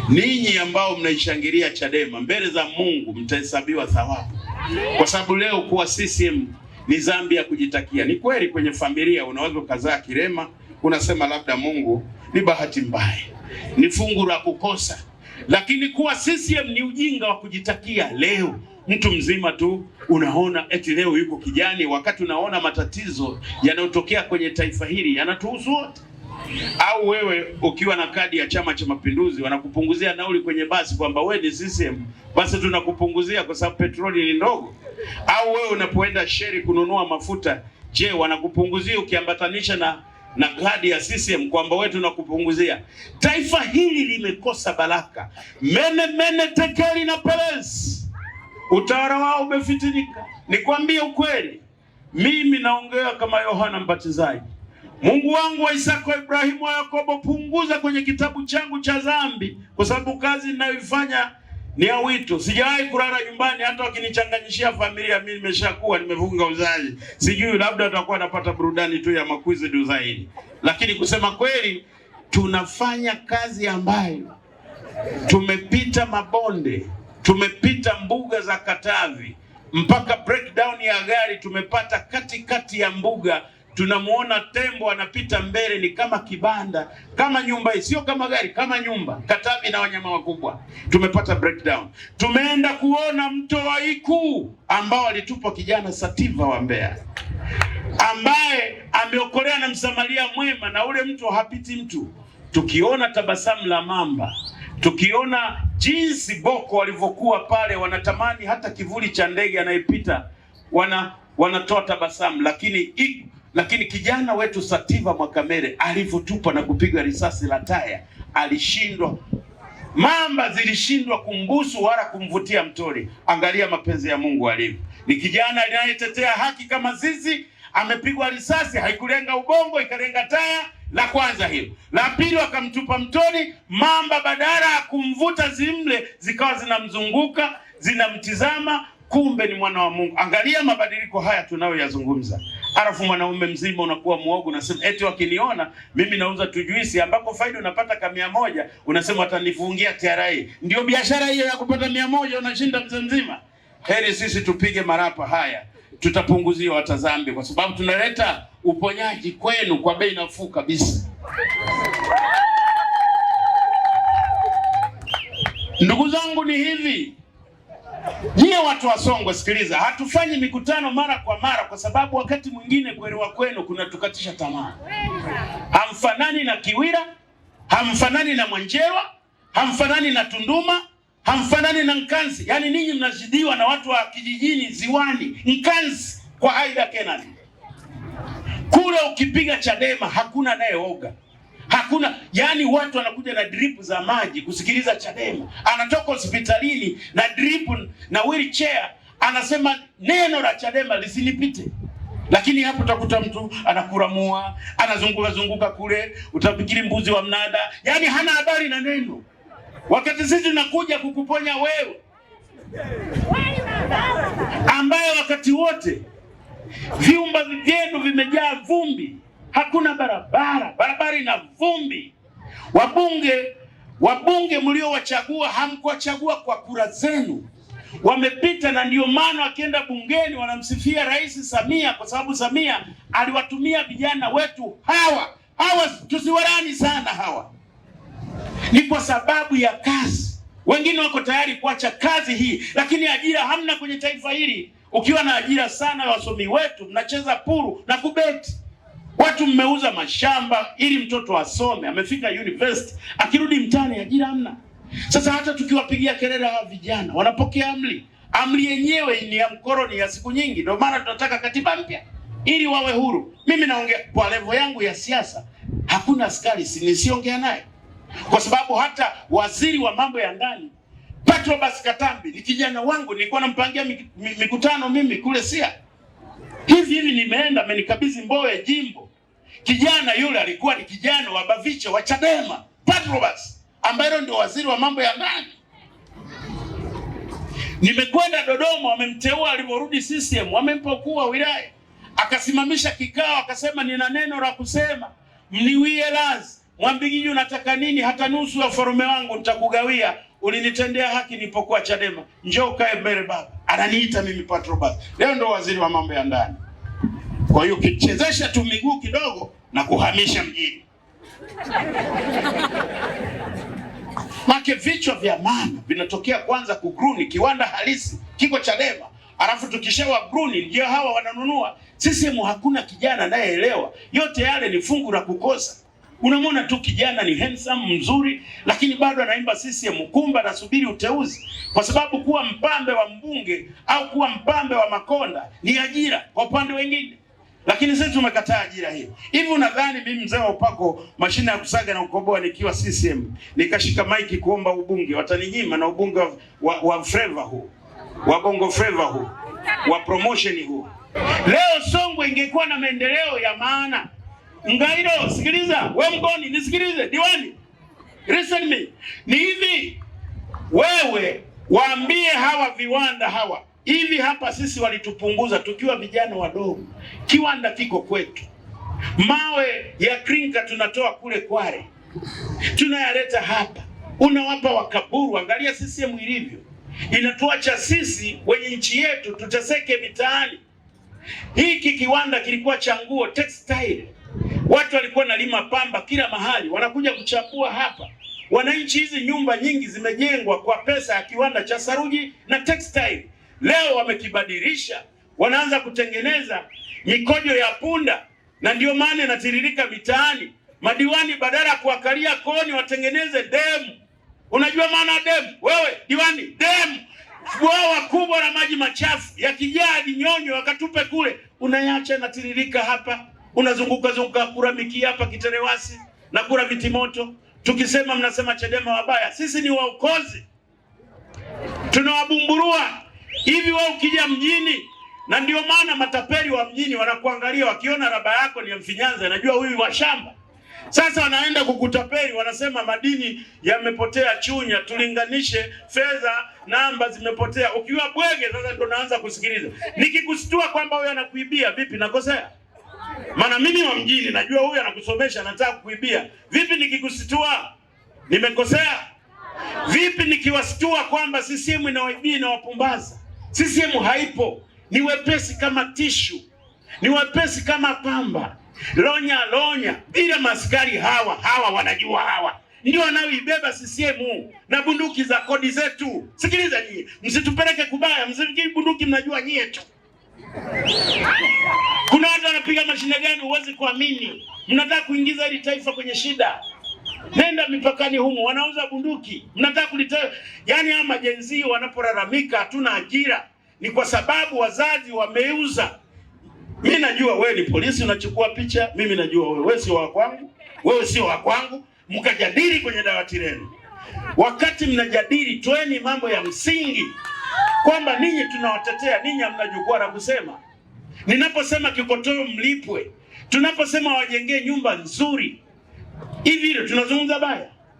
ninyi ambao mnaishangilia Chadema, mbele za Mungu mtahesabiwa thawabu, kwa sababu leo kuwa CCM ni dhambi ya kujitakia. Ni kweli kwenye familia unaweza ukazaa kirema, unasema labda Mungu ni bahati mbaya, ni fungu la kukosa, lakini kuwa CCM ni ujinga wa kujitakia. Leo mtu mzima tu unaona eti leo yuko kijani, wakati unaona matatizo yanayotokea kwenye taifa hili yanatuhusu wote. Au wewe ukiwa na kadi ya Chama cha Mapinduzi wanakupunguzia nauli kwenye basi kwamba wewe ni CCM, basi tunakupunguzia kwa sababu petroli ni ndogo. Au wewe unapoenda sheri kununua mafuta, je, wanakupunguzia ukiambatanisha na kadi ya CCM kwamba wewe tunakupunguzia. Taifa hili limekosa baraka. Mene Tekeli na Perez, utawala wao umefitinika. Nikwambie ukweli, mimi naongea kama Yohana Mbatizaji. Mungu wangu wa Isaka, Ibrahimu, wa Yakobo, punguza kwenye kitabu changu cha dhambi, kwa sababu kazi ninayoifanya ni ya wito. Sijawahi kulala nyumbani, hata wakinichanganyishia familia mimi nimeshakuwa nimefunga uzazi. Sijui labda watakuwa napata burudani tu ya makuzi du zaidi. Lakini kusema kweli, tunafanya kazi ambayo tumepita mabonde, tumepita mbuga za Katavi, mpaka breakdown ya gari tumepata katikati ya mbuga. Tunamuona tembo anapita mbele, ni kama kibanda, kama nyumba, sio kama gari, kama nyumba. Katavi na wanyama wakubwa tumepata breakdown. Tumeenda kuona mto wa Iku ambao alitupa kijana Sativa wa Mbeya, ambaye ameokolea na msamaria mwema, na ule mto hapiti mtu. Tukiona tabasamu la mamba, tukiona jinsi boko walivyokuwa pale, wanatamani hata kivuli cha ndege anayepita wanatoa tabasamu. Lakini kijana wetu Sativa Mwakamere alivyotupa na kupiga risasi la taya, alishindwa. Mamba zilishindwa kumbusu wala kumvutia mtori. Angalia mapenzi ya Mungu alivyo. Ni kijana anayetetea haki kama zizi, amepigwa risasi, haikulenga ubongo, ikalenga taya. La kwanza hilo. La pili, wakamtupa mtoni. Mamba badala ya kumvuta zimle, zikawa zinamzunguka, zinamtizama. Kumbe ni mwana wa Mungu. Angalia mabadiliko haya tunayoyazungumza. Alafu mwanaume mzima unakuwa muogo, unasema eti wakiniona mimi nauza tujuisi ambako faida unapata kama 100, unasema watanifungia TRA. Ndio biashara hiyo ya kupata 100, unashinda mzee mzima. Heri sisi tupige marapa haya, tutapunguzia watazambi, kwa sababu tunaleta uponyaji kwenu kwa bei nafuu kabisa. Ndugu zangu, ni hivi. Nyie watu wa Songwe, sikiliza, hatufanyi mikutano mara kwa mara kwa sababu wakati mwingine kuelewa kwenu kunatukatisha tamaa. Hamfanani na Kiwira, hamfanani na Mwanjewa, hamfanani na Tunduma, hamfanani na Nkansi. Yaani ninyi mnazidiwa na watu wa kijijini Ziwani, Nkansi kwa Aida Kenani. Kule ukipiga Chadema hakuna anayeoga. Hakuna, yani watu wanakuja na drip za maji kusikiliza Chadema. Anatoka hospitalini na drip na wheelchair, anasema neno la Chadema lisinipite. Lakini hapo utakuta mtu anakuramua, anazunguka kule, utafikiri mbuzi wa mnada. Yani hana habari na neno. Wakati sisi tunakuja kukuponya wewe, ambaye wakati wote vyumba vyenu vimejaa vumbi. Hakuna barabara ina vumbi. Wabunge mliowachagua hamkuwachagua kwa kura zenu, wamepita. Na ndio maana akienda bungeni wanamsifia Rais Samia, kwa sababu Samia aliwatumia vijana wetu hawa tusiwarani sana hawa. Ni kwa sababu ya kazi. Wengine wako tayari kuacha kazi hii, lakini ajira hamna kwenye taifa hili. Ukiwa na ajira sana, wasomi wetu mnacheza puru na kubeti. Watu mmeuza mashamba ili mtoto asome, amefika university, akirudi mtaani ajira hamna. Sasa hata tukiwapigia kelele hawa vijana, wanapokea amri. Amri yenyewe ni ya mkoroni ya siku nyingi. Ndio maana tunataka katiba mpya ili wawe huru. Mimi naongea kwa level yangu ya siasa, hakuna askari nisiongea naye. Kwa sababu hata waziri wa mambo ya ndani Patrobas Katambi ni kijana wangu, nilikuwa nampangia mikutano mimi kule Sia. Hivi nimeenda, amenikabidhi Mbowe jimbo. Kijana yule alikuwa ni kijana wa Bavicha wa Chadema, Patrobas, ambaye ndio waziri wa mambo ya ndani. Nimekwenda Dodoma, wamemteua, aliporudi CCM wamempa ukuu wa wilaya. Akasimamisha kikao, akasema nina neno la kusema, mniwie radhi. Mwambigiji unataka nini? Hata nusu ya ufalme wangu nitakugawia. Ulinitendea haki nilipokuwa Chadema. Njoo kae mbele baba. Ananiita mimi Patrobas. Leo ndo waziri wa mambo ya ndani. Kwa hiyo kichezesha tu miguu kidogo na kuhamisha mjini. Make vichwa vya maana vinatokea kwanza kugruni, kiwanda halisi kiko Chadema. Alafu tukishawa gruni ndio hawa wananunua. CCM hakuna kijana anayeelewa. Yote yale ni fungu la kukosa. Unamwona tu kijana ni handsome mzuri, lakini bado anaimba CCM, kumba nasubiri uteuzi. Kwa sababu kuwa mpambe wa mbunge au kuwa mpambe wa Makonda ni ajira kwa upande wengine. Lakini sisi tumekataa ajira hiyo. Hivi unadhani mimi mzee wa upako mashine ya kusaga na kukoboa nikiwa CCM nikashika maiki kuomba ubunge wataninyima? Na ubunge wa flavor huu, wa bongo flavor huu, wa promotion huu. Leo Songwe ingekuwa na maendeleo ya maana. Ngairo, sikiliza, we Mgoni nisikilize, diwani listen me. Ni hivi, wewe waambie hawa viwanda hawa hivi, hapa sisi walitupunguza tukiwa vijana wadogo. Kiwanda kiko kwetu, mawe ya krinka tunatoa kule Kware tunayaleta hapa, unawapa Wakaburu. Angalia CCM ilivyo, inatuacha sisi wenye nchi yetu tuteseke mitaani. Hiki kiwanda kilikuwa cha nguo, textile. Watu walikuwa nalima pamba kila mahali, wanakuja kuchambua hapa. Wananchi, hizi nyumba nyingi zimejengwa kwa pesa ya kiwanda cha saruji na textile. Leo wamekibadilisha, wanaanza kutengeneza mikojo ya punda, na ndio maana inatiririka mitaani. Madiwani badala ya kuwakalia koni watengeneze demu. Unajua maana demu? Wewe diwani, demu bwawa kubwa la maji machafu yakijaa nyonyo wakatupe kule, unayacha natiririka hapa, unazunguka kura miki hapa Kiterewasi na kura Vitimoto. Tukisema mnasema Chadema wabaya, sisi ni waokozi, tunawabumburua hivi. Wewe ukija mjini, na ndio maana matapeli wa mjini wanakuangalia, wakiona raba yako ni mfinyanza, najua huyu wa shamba. Sasa wanaenda kukutapeli, wanasema madini yamepotea Chunya, tulinganishe fedha, namba zimepotea. Ukiwa bwege sasa ndo naanza kusikiliza. Nikikustua kwamba huyu anakuibia, vipi nakosea? Maana mimi wa mjini najua huyu anakusomesha, anataka kukuibia. Vipi nikikustua? Nimekosea? Vipi nikiwastua kwamba CCM inawaibia na wapumbaza? CCM haipo. Ni wepesi kama tishu. Ni wepesi kama pamba. Lonya bila maskari hawa wanajua, hawa ndio wanaoibeba CCM na bunduki za kodi zetu. Sikiliza nyie, msitupeleke kubaya, msifikiri bunduki mnajua nyie tu. Kuna watu wanapiga mashine gani huwezi kuamini. Mnataka kuingiza hili taifa kwenye shida. Nenda mipakani humo wanauza bunduki. Mnataka kulitoa. Yaani ama jenzi wanapolalamika hatuna ajira, ni kwa sababu wazazi wameuza. Mimi najua wewe ni polisi unachukua picha, mimi najua wewe sio wa kwangu, wewe sio wa kwangu. Mkajadili kwenye dawati lenu. Wakati mnajadili, toeni mambo ya msingi kwamba ninyi tunawatetea, ninyi hamna jukwaa la kusema. Ninaposema Kikotoro mlipwe, tunaposema wajengee nyumba nzuri, hivi ile tunazungumza baya?